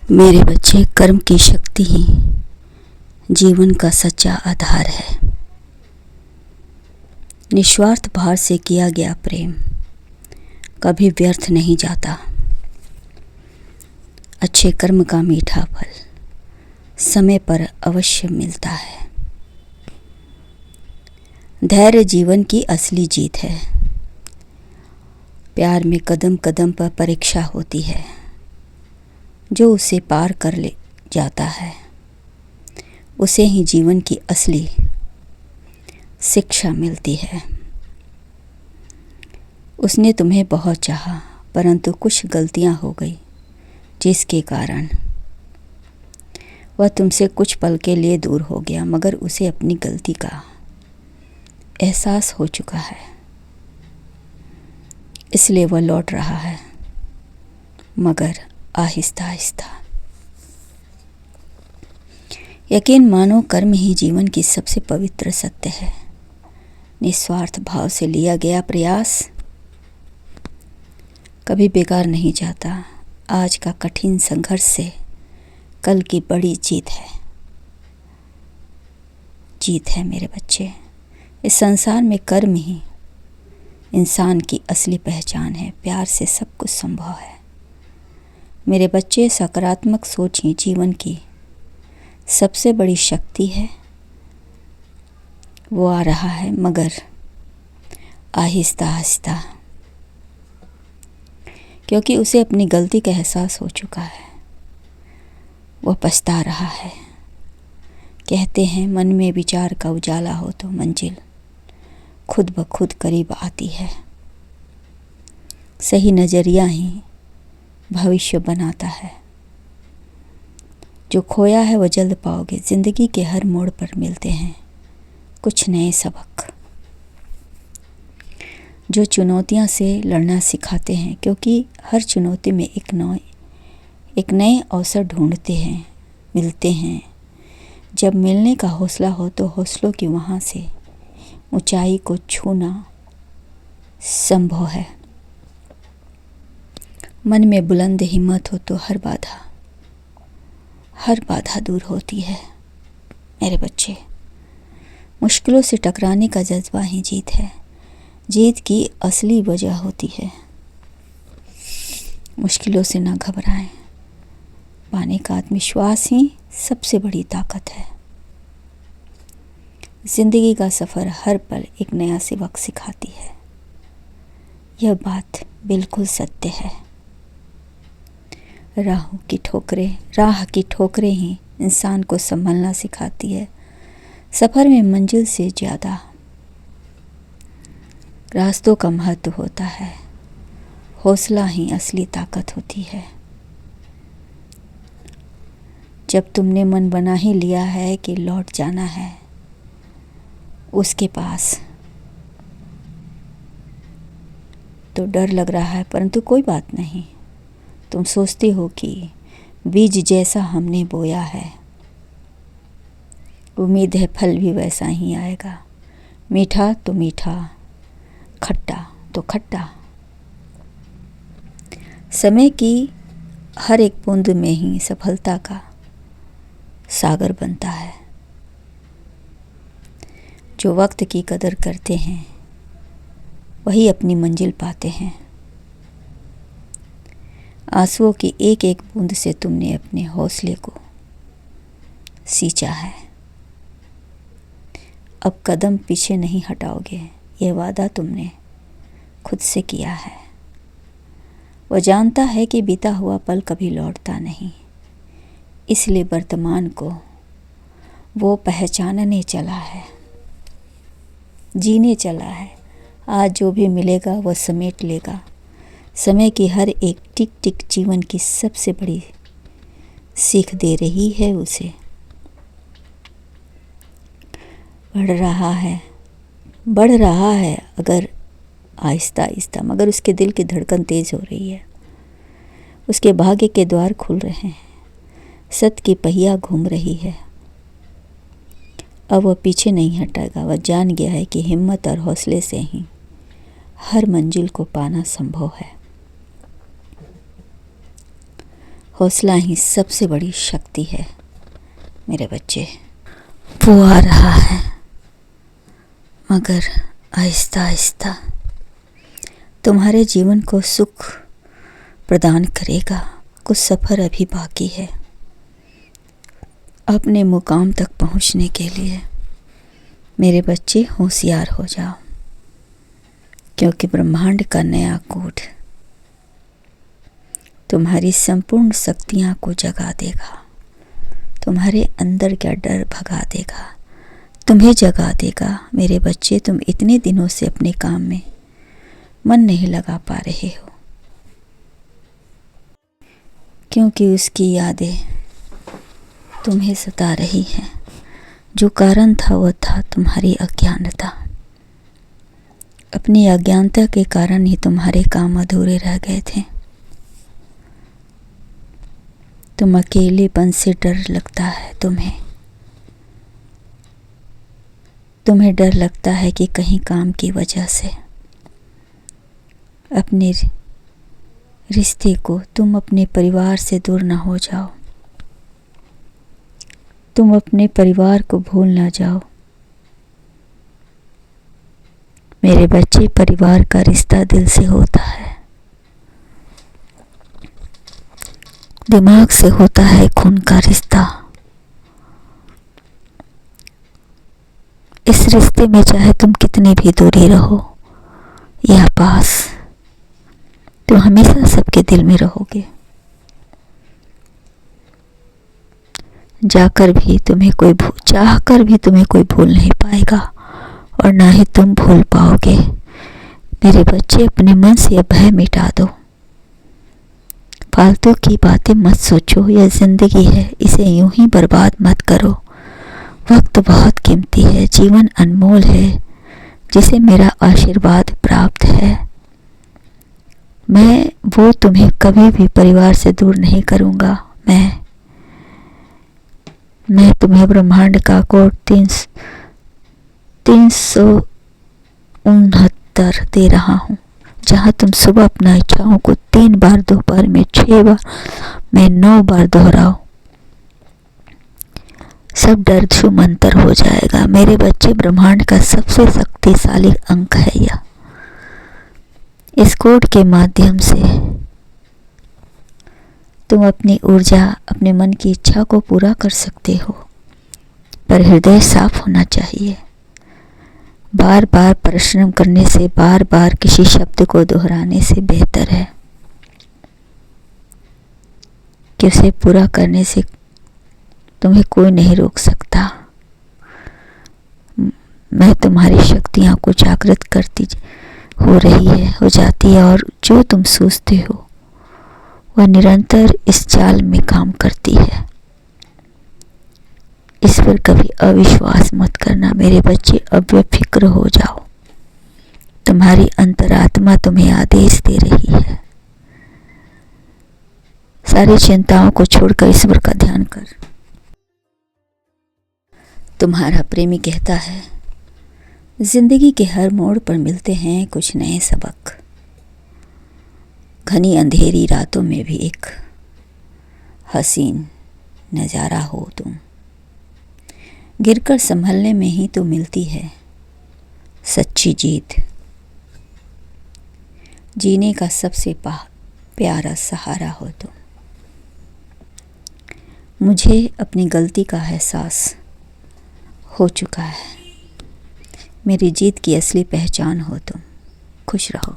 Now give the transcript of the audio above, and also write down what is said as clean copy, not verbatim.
मेरे बच्चे, कर्म की शक्ति ही जीवन का सच्चा आधार है। निस्वार्थ भाव से किया गया प्रेम कभी व्यर्थ नहीं जाता। अच्छे कर्म का मीठा फल समय पर अवश्य मिलता है। धैर्य जीवन की असली जीत है। प्यार में कदम कदम पर परीक्षा होती है। जो उसे पार कर ले जाता है उसे ही जीवन की असली शिक्षा मिलती है। उसने तुम्हें बहुत चाहा, परंतु कुछ गलतियां हो गई जिसके कारण वह तुमसे कुछ पल के लिए दूर हो गया, मगर उसे अपनी गलती का एहसास हो चुका है, इसलिए वह लौट रहा है, मगर आहिस्ता आहिस्ता। यकीन मानो, कर्म ही जीवन की सबसे पवित्र सत्य है। निस्वार्थ भाव से लिया गया प्रयास कभी बेकार नहीं जाता। आज का कठिन संघर्ष से कल की बड़ी जीत है मेरे बच्चे। इस संसार में कर्म ही इंसान की असली पहचान है। प्यार से सब कुछ संभव है मेरे बच्चे। सकारात्मक सोच ही जीवन की सबसे बड़ी शक्ति है। वो आ रहा है, मगर आहिस्ता आहिस्ता, क्योंकि उसे अपनी गलती का एहसास हो चुका है। वह पछता रहा है। कहते हैं, मन में विचार का उजाला हो तो मंजिल खुद ब खुद करीब आती है। सही नज़रिया ही भविष्य बनाता है। जो खोया है वह जल्द पाओगे। ज़िंदगी के हर मोड़ पर मिलते हैं कुछ नए सबक, जो चुनौतियां से लड़ना सिखाते हैं, क्योंकि हर चुनौती में एक नए अवसर मिलते हैं। जब मिलने का हौसला हो तो हौसलों की वहाँ से ऊंचाई को छूना संभव है। मन में बुलंद हिम्मत हो तो हर बाधा दूर होती है मेरे बच्चे। मुश्किलों से टकराने का जज्बा ही जीत है। जीत की असली वजह होती है। मुश्किलों से ना घबराएं। पाने का आत्मविश्वास ही सबसे बड़ी ताकत है। जिंदगी का सफ़र हर पल एक नया सबक सिखाती है। यह बात बिल्कुल सत्य है। राह की ठोकरें ही इंसान को संभलना सिखाती है। सफ़र में मंजिल से ज़्यादा रास्तों का महत्व होता है। हौसला ही असली ताकत होती है। जब तुमने मन बना ही लिया है कि लौट जाना है उसके पास, तो डर लग रहा है, परंतु कोई बात नहीं। तुम सोचते हो कि बीज जैसा हमने बोया है, उम्मीद है फल भी वैसा ही आएगा। मीठा तो मीठा, खट्टा तो खट्टा। समय की हर एक बूंद में ही सफलता का सागर बनता है। जो वक्त की कदर करते हैं वही अपनी मंजिल पाते हैं। आंसुओं की एक एक बूंद से तुमने अपने हौसले को सींचा है। अब कदम पीछे नहीं हटाओगे, यह वादा तुमने खुद से किया है। वह जानता है कि बीता हुआ पल कभी लौटता नहीं, इसलिए वर्तमान को वो पहचानने चला है, जीने चला है। आज जो भी मिलेगा वह समेट लेगा। समय की हर एक टिक टिक जीवन की सबसे बड़ी सीख दे रही है उसे। बढ़ रहा है अगर आहिस्ता आहिस्ता, मगर उसके दिल की धड़कन तेज हो रही है। उसके भाग्य के द्वार खुल रहे हैं। सत्य की पहिया घूम रही है। अब वह पीछे नहीं हटेगा। वह जान गया है कि हिम्मत और हौसले से ही हर मंजिल को पाना संभव है। हौसला ही सबसे बड़ी शक्ति है मेरे बच्चे। वो आ रहा है, मगर आहिस्ता आहिस्ता तुम्हारे जीवन को सुख प्रदान करेगा। कुछ सफ़र अभी बाकी है अपने मुकाम तक पहुंचने के लिए। मेरे बच्चे होशियार हो जाओ, क्योंकि ब्रह्मांड का नया कोड तुम्हारी संपूर्ण शक्तियां को जगा देगा, तुम्हारे अंदर का डर भगा देगा, तुम्हें जगा देगा। मेरे बच्चे, तुम इतने दिनों से अपने काम में मन नहीं लगा पा रहे हो, क्योंकि उसकी यादें तुम्हें सता रही हैं। जो कारण था वह था तुम्हारी अज्ञानता। अपनी अज्ञानता के कारण ही तुम्हारे काम अधूरे रह गए थे। तुम अकेलेपन से डर लगता है, तुम्हें डर लगता है कि कहीं काम की वजह से अपने रिश्ते को, तुम अपने परिवार से दूर ना हो जाओ, तुम अपने परिवार को भूल ना जाओ। मेरे बच्चे, परिवार का रिश्ता दिल से होता है, दिमाग से होता है खून का रिश्ता। इस रिश्ते में चाहे तुम कितनी भी दूरी रहो या पास, तुम हमेशा सबके दिल में रहोगे। चाहकर भी तुम्हें कोई भूल नहीं पाएगा और ना ही तुम भूल पाओगे। मेरे बच्चे, अपने मन से भय मिटा दो। फालतू की बातें मत सोचो। यह जिंदगी है, इसे यूं ही बर्बाद मत करो। वक्त बहुत कीमती है, जीवन अनमोल है, जिसे मेरा आशीर्वाद प्राप्त है। मैं वो तुम्हें कभी भी परिवार से दूर नहीं करूँगा। मैं तुम्हें ब्रह्मांड का कोड 369 दे रहा हूँ, जहाँ तुम सुबह अपना इच्छाओं को 3 बार, दोपहर में 6 बार, में 9 बार दोहराओ। सब डर छूमंतर हो जाएगा। मेरे बच्चे, ब्रह्मांड का सबसे शक्तिशाली अंक है यह। इस कोड के माध्यम से तुम अपनी ऊर्जा, अपने मन की इच्छा को पूरा कर सकते हो, पर हृदय साफ होना चाहिए। बार बार परिश्रम करने से, बार बार किसी शब्द को दोहराने से बेहतर है कि उसे पूरा करने से तुम्हें कोई नहीं रोक सकता। मैं तुम्हारी शक्तियां को जागृत करती हो जाती है, और जो तुम सोचते हो वह निरंतर इस चाल में काम करती है। इस पर कभी अविश्वास मत करना। मेरे बच्चे, अब बेफिक्र हो जाओ। तुम्हारी अंतरात्मा तुम्हें आदेश दे रही है। सारी चिंताओं को छोड़कर ईश्वर का ध्यान कर। तुम्हारा प्रेमी कहता है, जिंदगी के हर मोड़ पर मिलते हैं कुछ नए सबक। घनी अंधेरी रातों में भी एक हसीन नज़ारा हो तुम। गिरकर संभलने में ही तो मिलती है सच्ची जीत। जीने का सबसे प्यारा सहारा हो तुम। मुझे अपनी गलती का एहसास हो चुका है। मेरी जीत की असली पहचान हो तुम। खुश रहो।